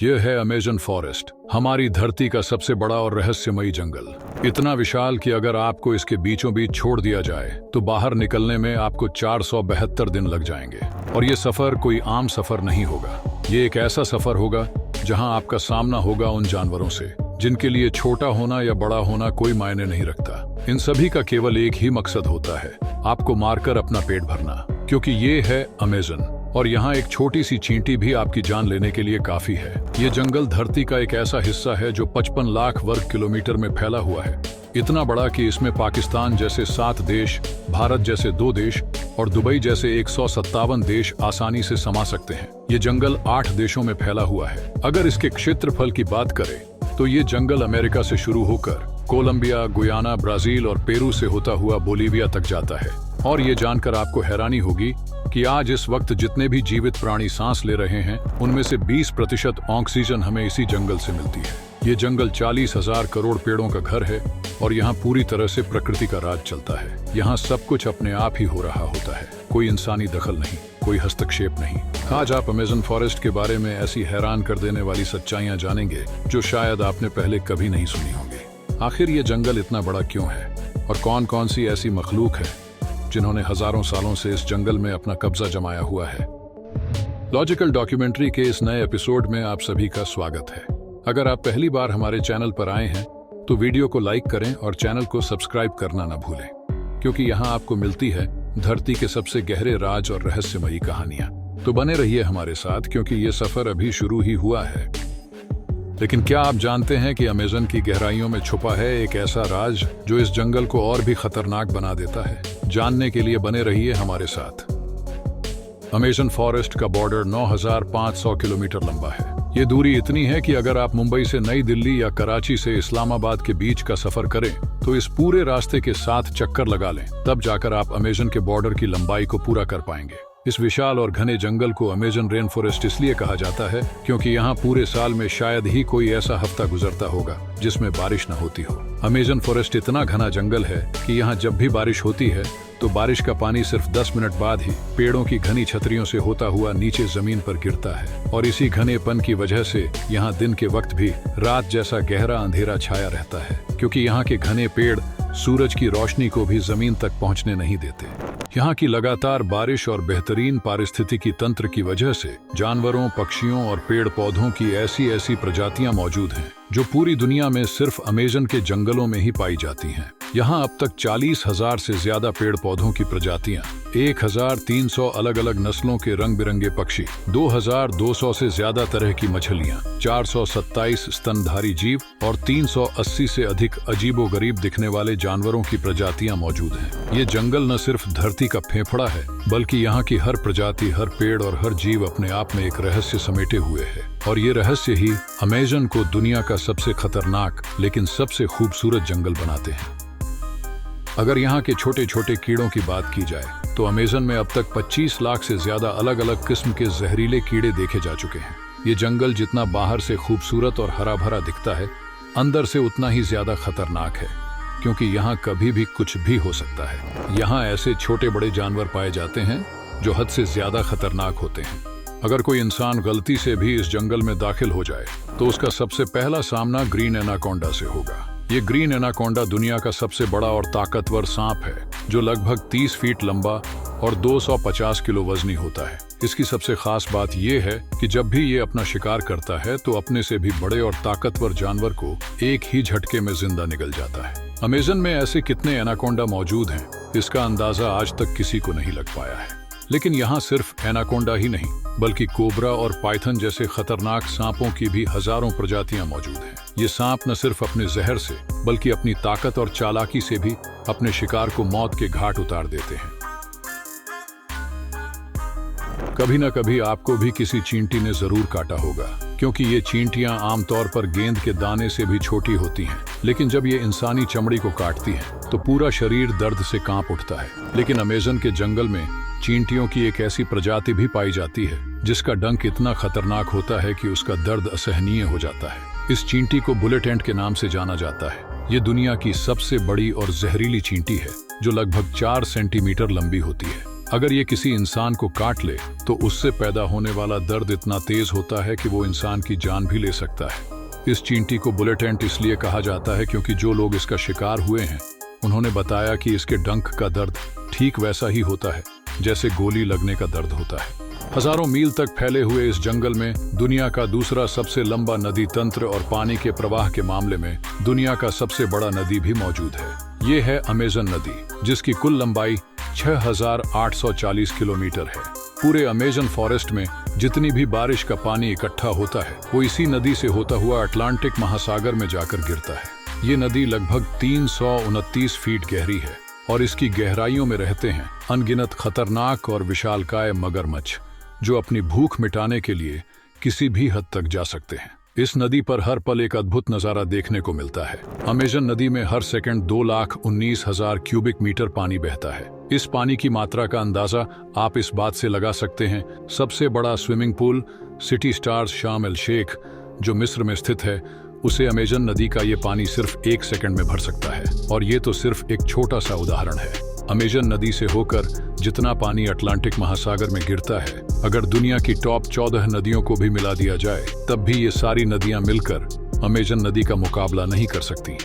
यह है Amazon forest, हमारी धरती का सबसे बड़ा और रहस्यमयी जंगल। इतना विशाल कि अगर आपको इसके बीचों बीच छोड़ दिया जाए तो बाहर निकलने में आपको 472 दिन लग जाएंगे। और ये सफर कोई आम सफर नहीं होगा। ये एक ऐसा सफर होगा जहां आपका सामना होगा उन जानवरों से जिनके लिए छोटा होना या बड़ा होना कोई मायने नहीं रखता। इन सभी का केवल एक ही मकसद होता है, आपको मारकर अपना पेट भरना, क्योंकि ये है अमेज़न। और यहाँ एक छोटी सी चींटी भी आपकी जान लेने के लिए काफी है। ये जंगल धरती का एक ऐसा हिस्सा है जो 55 लाख वर्ग किलोमीटर में फैला हुआ है। इतना बड़ा कि इसमें पाकिस्तान जैसे 7 देश, भारत जैसे 2 देश और दुबई जैसे 157 देश आसानी से समा सकते हैं। ये जंगल 8 देशों में फैला हुआ है। अगर इसके क्षेत्रफल की बात करें तो ये जंगल अमेरिका से शुरू होकर कोलंबिया, गुयाना, ब्राजील और पेरू से होता हुआ बोलीविया तक जाता है। और ये जानकर आपको हैरानी होगी कि आज इस वक्त जितने भी जीवित प्राणी सांस ले रहे हैं उनमें से 20% ऑक्सीजन हमें इसी जंगल से मिलती है। ये जंगल 40,000 करोड़ पेड़ों का घर है और यहाँ पूरी तरह से प्रकृति का राज चलता है। यहाँ सब कुछ अपने आप ही हो रहा होता है, कोई इंसानी दखल नहीं, कोई हस्तक्षेप नहीं। आज आप अमेज़न फॉरेस्ट के बारे में ऐसी हैरान कर देने वाली सच्चाइयाँ जानेंगे जो शायद आपने पहले कभी नहीं सुनी होंगी। आखिर ये जंगल इतना बड़ा क्यों है और कौन कौन सी ऐसी मखलूक है जिन्होंने हजारों सालों से इस जंगल में अपना कब्जा जमाया हुआ है। लॉजिकल डॉक्यूमेंट्री के इस नए एपिसोड में आप सभी का स्वागत है। अगर आप पहली बार हमारे चैनल पर आए हैं तो वीडियो को लाइक करें और चैनल को सब्सक्राइब करना न भूलें, क्योंकि यहाँ आपको मिलती है धरती के सबसे गहरे राज और रहस्यमयी कहानियां। तो बने रहिए हमारे साथ, क्योंकि ये सफर अभी शुरू ही हुआ है। लेकिन क्या आप जानते हैं कि अमेज़न की गहराइयों में छुपा है एक ऐसा राज जो इस जंगल को और भी खतरनाक बना देता है? जानने के लिए बने रहिए हमारे साथ। अमेज़न फॉरेस्ट का बॉर्डर 9,500 किलोमीटर लंबा है। ये दूरी इतनी है कि अगर आप मुंबई से नई दिल्ली या कराची से इस्लामाबाद के बीच का सफर करें तो इस पूरे रास्ते के 7 चक्कर लगा लें, तब जाकर आप अमेज़न के बॉर्डर की लंबाई को पूरा कर पाएंगे। इस विशाल और घने जंगल को अमेज़न रेन फॉरेस्ट इसलिए कहा जाता है क्योंकि यहाँ पूरे साल में शायद ही कोई ऐसा हफ्ता गुजरता होगा जिसमें बारिश न होती हो। अमेज़न फॉरेस्ट इतना घना जंगल है कि यहाँ जब भी बारिश होती है तो बारिश का पानी सिर्फ 10 मिनट बाद ही पेड़ों की घनी छतरियों से होता हुआ नीचे जमीन पर गिरता है। और इसी घनेपन की वजह से यहाँ दिन के वक्त भी रात जैसा गहरा अंधेरा छाया रहता है, क्योंकि यहाँ के घने पेड़ सूरज की रोशनी को भी जमीन तक पहुँचने नहीं देते। यहाँ की लगातार बारिश और बेहतरीन पारिस्थितिकी तंत्र की वजह से जानवरों, पक्षियों और पेड़ पौधों की ऐसी प्रजातियां मौजूद हैं जो पूरी दुनिया में सिर्फ अमेज़न के जंगलों में ही पाई जाती हैं। यहाँ अब तक 40,000 से ज्यादा पेड़ पौधों की प्रजातियां, 1,300 अलग अलग नस्लों के रंग बिरंगे पक्षी, 2,200 से ज्यादा तरह की मछलियां, 427 स्तनधारी जीव और 380 से अधिक अजीबोगरीब दिखने वाले जानवरों की प्रजातियां मौजूद हैं। ये जंगल न सिर्फ धरती का फेफड़ा है, बल्कि यहाँ की हर प्रजाति, हर पेड़ और हर जीव अपने आप में एक रहस्य समेटे हुए है। और ये रहस्य ही अमेज़न को दुनिया का सबसे खतरनाक लेकिन सबसे खूबसूरत जंगल बनाते हैं। अगर यहाँ के छोटे छोटे कीड़ों की बात की जाए तो अमेज़न में अब तक 25 लाख से ज्यादा अलग अलग किस्म के जहरीले कीड़े देखे जा चुके हैं। ये जंगल जितना बाहर से खूबसूरत और हरा भरा दिखता है, अंदर से उतना ही ज्यादा खतरनाक है, क्योंकि यहाँ कभी भी कुछ भी हो सकता है। यहाँ ऐसे छोटे बड़े जानवर पाए जाते हैं जो हद से ज्यादा खतरनाक होते हैं। अगर कोई इंसान गलती से भी इस जंगल में दाखिल हो जाए तो उसका सबसे पहला सामना ग्रीन एनाकोंडा से होगा। ये ग्रीन एनाकोंडा दुनिया का सबसे बड़ा और ताकतवर सांप है जो लगभग 30 फीट लंबा और 250 किलो वजनी होता है। इसकी सबसे खास बात यह है कि जब भी ये अपना शिकार करता है तो अपने से भी बड़े और ताकतवर जानवर को एक ही झटके में जिंदा निगल जाता है। अमेज़न में ऐसे कितने एनाकोंडा मौजूद हैं, इसका अंदाजा आज तक किसी को नहीं लग पाया है। लेकिन यहाँ सिर्फ एनाकोंडा ही नहीं, बल्कि कोबरा और पाइथन जैसे खतरनाक सांपों की भी हजारों प्रजातियां मौजूद हैं। ये सांप न सिर्फ अपने जहर से बल्कि अपनी ताकत और चालाकी से भी अपने शिकार को मौत के घाट उतार देते हैं। कभी न कभी आपको भी किसी चींटी ने जरूर काटा होगा, क्योंकि ये चींटियां आमतौर पर गेंद के दाने से भी छोटी होती हैं। लेकिन जब ये इंसानी चमड़ी को काटती हैं तो पूरा शरीर दर्द से कांप उठता है। लेकिन अमेज़न के जंगल में चींटियों की एक ऐसी प्रजाति भी पाई जाती है जिसका डंक इतना खतरनाक होता है कि उसका दर्द असहनीय हो जाता है। इस चींटी को बुलेट एंट के नाम से जाना जाता है। ये दुनिया की सबसे बड़ी और जहरीली चींटी है जो लगभग 4 सेंटीमीटर लंबी होती है। अगर ये किसी इंसान को काट ले तो उससे पैदा होने वाला दर्द इतना तेज होता है कि वो इंसान की जान भी ले सकता है। इस चींटी को बुलेट एंट इसलिए कहा जाता है क्योंकि जो लोग इसका शिकार हुए हैं उन्होंने बताया कि इसके डंक का दर्द ठीक वैसा ही होता है जैसे गोली लगने का दर्द होता है। हजारों मील तक फैले हुए इस जंगल में दुनिया का दूसरा सबसे लंबा नदी तंत्र और पानी के प्रवाह के मामले में दुनिया का सबसे बड़ा नदी भी मौजूद है। ये है अमेज़न नदी, जिसकी कुल लंबाई 6,840 किलोमीटर है। पूरे अमेज़न फॉरेस्ट में जितनी भी बारिश का पानी इकट्ठा होता है वो इसी नदी से होता हुआ अटलांटिक महासागर में जाकर गिरता है। ये नदी लगभग 329 फीट गहरी है और इसकी गहराइयों में रहते हैं अनगिनत खतरनाक और विशालकाय मगरमच्छ, जो अपनी भूख मिटाने के लिए किसी भी हद तक जा सकते हैं। इस नदी पर हर पल एक अद्भुत नजारा देखने को मिलता है। अमेज़न नदी में हर सेकंड 2,19,000 क्यूबिक मीटर पानी बहता है। इस पानी की मात्रा का अंदाजा आप इस बात से लगा सकते हैं, सबसे बड़ा swimming pool city stars Sharm El Sheikh जो मिस्र में स्थित है, उसे अमेज़न नदी का ये पानी सिर्फ 1 सेकंड में भर सकता है। और ये तो सिर्फ एक छोटा सा उदाहरण है। अमेज़न नदी से होकर जितना पानी अटलांटिक महासागर में गिरता है, अगर दुनिया की टॉप 14 नदियों को भी मिला दिया जाए तब भी ये सारी नदियां मिलकर अमेज़न नदी का मुकाबला नहीं कर सकती।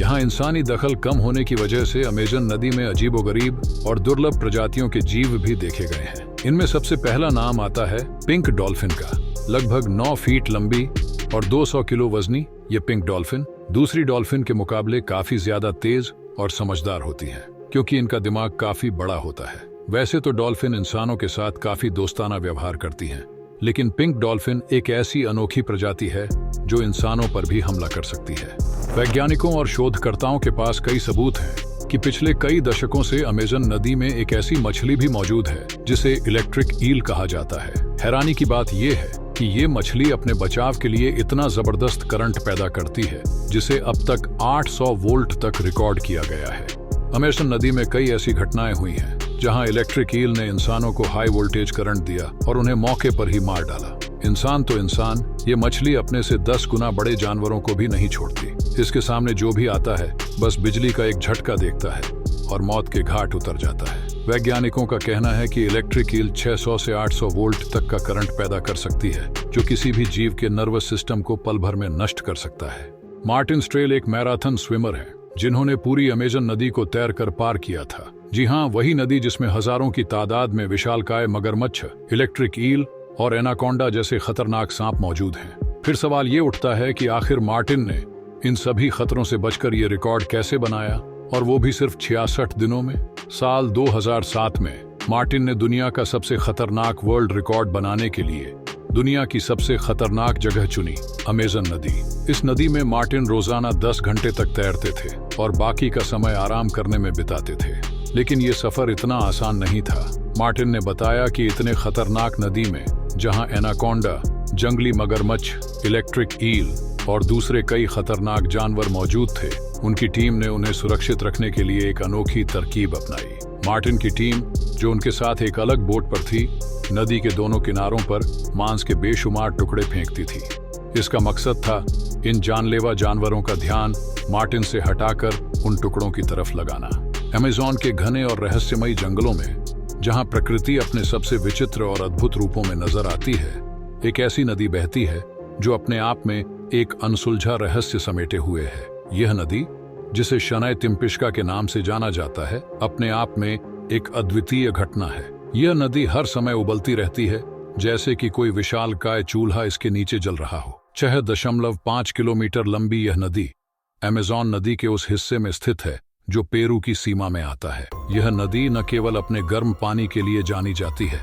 यहाँ इंसानी दखल कम होने की वजह से अमेज़न नदी में अजीबोगरीब और दुर्लभ प्रजातियों के जीव भी देखे गए हैं। इनमें सबसे पहला नाम आता है पिंक डॉल्फिन का। लगभग 9 फीट लंबी और 200 किलो वजनी ये पिंक डॉल्फिन दूसरी डॉल्फिन के मुकाबले काफी ज्यादा तेज और समझदार होती है, क्योंकि इनका दिमाग काफी बड़ा होता है। वैसे तो डॉल्फिन इंसानों के साथ काफी दोस्ताना व्यवहार करती हैं, लेकिन पिंक डॉल्फिन एक ऐसी अनोखी प्रजाति है जो इंसानों पर भी हमला कर सकती है। वैज्ञानिकों और शोधकर्ताओं के पास कई सबूत हैं कि पिछले कई दशकों से अमेज़न नदी में एक ऐसी मछली भी मौजूद है जिसे इलेक्ट्रिक ईल कहा जाता है। हैरानी की बात यह है कि ये मछली अपने बचाव के लिए इतना जबरदस्त करंट पैदा करती है जिसे अब तक 800 वोल्ट तक रिकॉर्ड किया गया है। अमेज़न नदी में कई ऐसी घटनाएं हुई हैं जहां इलेक्ट्रिक ईल ने इंसानों को हाई वोल्टेज करंट दिया और उन्हें मौके पर ही मार डाला। इंसान तो इंसान, ये मछली अपने से 10 गुना बड़े जानवरों को भी नहीं छोड़ती। इसके सामने जो भी आता है बस बिजली का एक झटका देखता है और मौत के घाट उतर जाता है। वैज्ञानिकों का कहना है कि इलेक्ट्रिक ईल 600 से 800 वोल्ट तक का करंट पैदा कर सकती है, जो किसी भी जीव के नर्वस सिस्टम को पल भर में नष्ट कर सकता है। मार्टिन स्ट्रेल एक मैराथन स्विमर है जिन्होंने पूरी अमेज़न नदी को तैरकर पार किया था। जी हाँ, वही नदी जिसमें हजारों की तादाद में विशालकाय मगरमच्छ, इलेक्ट्रिक ईल और एनाकोंडा जैसे खतरनाक सांप मौजूद हैं। फिर सवाल ये उठता है कि आखिर मार्टिन ने इन सभी खतरों से बचकर ये रिकॉर्ड कैसे बनाया, और वो भी सिर्फ 66 दिनों में। साल 2007 में मार्टिन ने दुनिया का सबसे खतरनाक वर्ल्ड रिकॉर्ड बनाने के लिए दुनिया की सबसे खतरनाक जगह चुनी, अमेज़न नदी। इस नदी में मार्टिन रोजाना 10 घंटे तक तैरते थे और बाकी का समय आराम करने में बिताते थे। लेकिन ये सफर इतना आसान नहीं था। मार्टिन ने बताया कि इतने खतरनाक नदी में जहां एनाकोंडा, जंगली मगरमच्छ, इलेक्ट्रिक ईल और दूसरे कई खतरनाक जानवर मौजूद थे, उनकी टीम ने उन्हें सुरक्षित रखने के लिए एक अनोखी तरकीब अपनाई। मार्टिन की टीम, जो उनके साथ एक अलग बोट पर थी, नदी के दोनों किनारों पर मांस के बेशुमार टुकड़े फेंकती थी। इसका मकसद था इन जानलेवा जानवरों का ध्यान मार्टिन से हटाकर उन टुकड़ों की तरफ लगाना। अमेज़न के घने और रहस्यमयी जंगलों में, जहां प्रकृति अपने सबसे विचित्र और अद्भुत रूपों में नजर आती है, एक ऐसी नदी बहती है जो अपने आप में एक अनसुलझा रहस्य समेटे हुए है। यह नदी, जिसे शनय तिम्पिश्का के नाम से जाना जाता है, अपने आप में एक अद्वितीय घटना है। यह नदी हर समय उबलती रहती है, जैसे कि कोई विशालकाय चूल्हा इसके नीचे जल रहा हो। 6.5 किलोमीटर लंबी यह नदी अमेज़न नदी के उस हिस्से में स्थित है जो पेरू की सीमा में आता है। यह नदी न केवल अपने गर्म पानी के लिए जानी जाती है,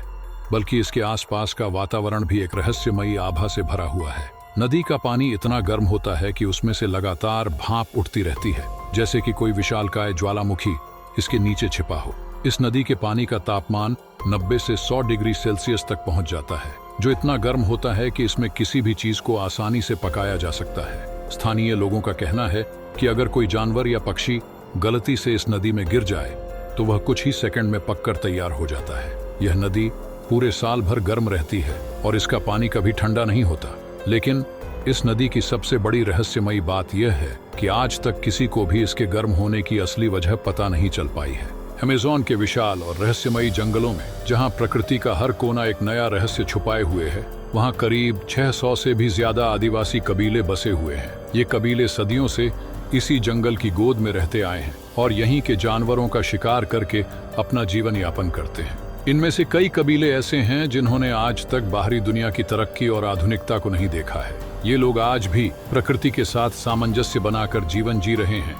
बल्कि इसके आसपास का वातावरण भी एक रहस्यमयी आभा से भरा हुआ है। नदी का पानी इतना गर्म होता है कि उसमें से लगातार भाप उठती रहती है, जैसे कि कोई विशालकाय ज्वालामुखी इसके नीचे छिपा हो। इस नदी के पानी का तापमान 90 से 100 डिग्री सेल्सियस तक पहुंच जाता है, जो इतना गर्म होता है कि इसमें किसी भी चीज को आसानी से पकाया जा सकता है। स्थानीय लोगों का कहना है कि अगर कोई जानवर या पक्षी गलती से इस नदी में गिर जाए तो वह कुछ ही सेकंड में पककर तैयार हो जाता है। यह नदी पूरे साल भर गर्म रहती है और इसका पानी कभी ठंडा नहीं होता। लेकिन इस नदी की सबसे बड़ी रहस्यमयी बात यह है कि आज तक किसी को भी इसके गर्म होने की असली वजह पता नहीं चल पाई है। अमेज़न के विशाल और रहस्यमयी जंगलों में जहां प्रकृति का हर कोना एक नया रहस्य छुपाए हुए है, वहां करीब 600 से भी ज्यादा आदिवासी कबीले बसे हुए हैं। ये कबीले सदियों से इसी जंगल की गोद में रहते आए हैं और यहीं के जानवरों का शिकार करके अपना जीवन यापन करते हैं। इनमें से कई कबीले ऐसे हैं जिन्होंने आज तक बाहरी दुनिया की तरक्की और आधुनिकता को नहीं देखा है। ये लोग आज भी प्रकृति के साथ सामंजस्य बनाकर जीवन जी रहे हैं,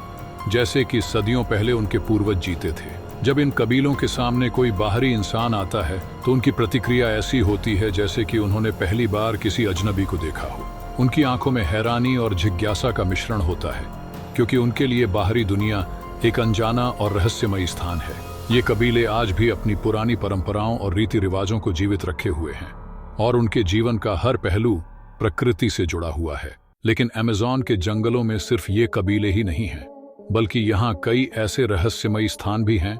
जैसे कि सदियों पहले उनके पूर्वज जीते थे। जब इन कबीलों के सामने कोई बाहरी इंसान आता है तो उनकी प्रतिक्रिया ऐसी होती है जैसे कि उन्होंने पहली बार किसी अजनबी को देखा हो। उनकी आंखों में हैरानी और जिज्ञासा का मिश्रण होता है, क्योंकि उनके लिए बाहरी दुनिया एक अनजाना और रहस्यमयी स्थान है। ये कबीले आज भी अपनी पुरानी परंपराओं और रीति रिवाजों को जीवित रखे हुए हैं और उनके जीवन का हर पहलू प्रकृति से जुड़ा हुआ है। लेकिन अमेज़न के जंगलों में सिर्फ ये कबीले ही नहीं हैं, बल्कि यहाँ कई ऐसे रहस्यमयी स्थान भी हैं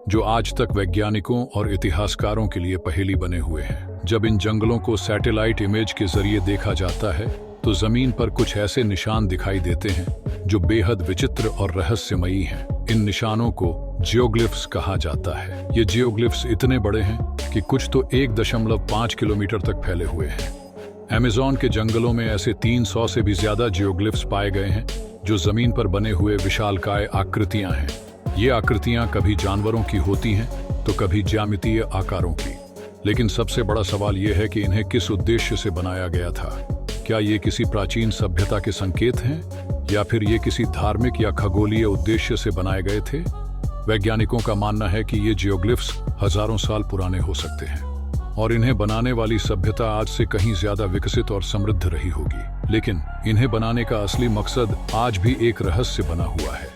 जो आज तक वैज्ञानिकों और इतिहासकारों के लिए पहेली बने हुए हैं। जब इन जंगलों को सैटेलाइट इमेज के जरिए देखा जाता है तो जमीन पर कुछ ऐसे निशान दिखाई देते हैं जो बेहद विचित्र और रहस्यमयी हैं। इन निशानों को जियोग्लिफ्स कहा जाता है। ये जियोग्लिफ्स इतने बड़े हैं कि कुछ तो 1.5 किलोमीटर तक फैले हुए हैं। अमेज़न के जंगलों में ऐसे 300 से भी ज्यादा जियोग्लिफ्स पाए गए हैं जो जमीन पर बने हुए विशालकाय आकृतियां हैं। ये आकृतियां कभी जानवरों की होती हैं तो कभी ज्यामितीय आकारों की। लेकिन सबसे बड़ा सवाल यह है कि इन्हें किस उद्देश्य से बनाया गया था। क्या ये किसी प्राचीन सभ्यता के संकेत हैं या फिर ये किसी धार्मिक या खगोलीय उद्देश्य से बनाए गए थे? वैज्ञानिकों का मानना है कि ये जियोग्लिफ्स हजारों साल पुराने हो सकते हैं और इन्हें बनाने वाली सभ्यता आज से कहीं ज्यादा विकसित और समृद्ध रही होगी। लेकिन इन्हें बनाने का असली मकसद आज भी एक रहस्य बना हुआ है।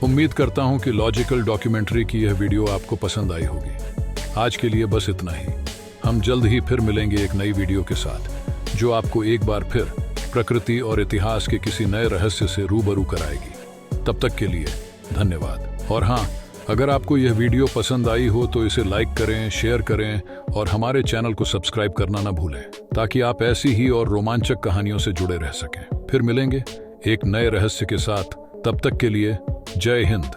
उम्मीद करता हूं कि लॉजिकल डॉक्यूमेंट्री की यह वीडियो आपको पसंद आई होगी। आज के लिए बस इतना ही। हम जल्द ही फिर मिलेंगे एक नई वीडियो के साथ जो आपको एक बार फिर प्रकृति और इतिहास के किसी नए रहस्य से रूबरू कराएगी। तब तक के लिए धन्यवाद। और हाँ, अगर आपको यह वीडियो पसंद आई हो तो इसे लाइक करें, शेयर करें और हमारे चैनल को सब्सक्राइब करना ना भूलें, ताकि आप ऐसी ही और रोमांचक कहानियों से जुड़े रह सकें। फिर मिलेंगे एक नए रहस्य के साथ। तब तक के लिए जय हिंद।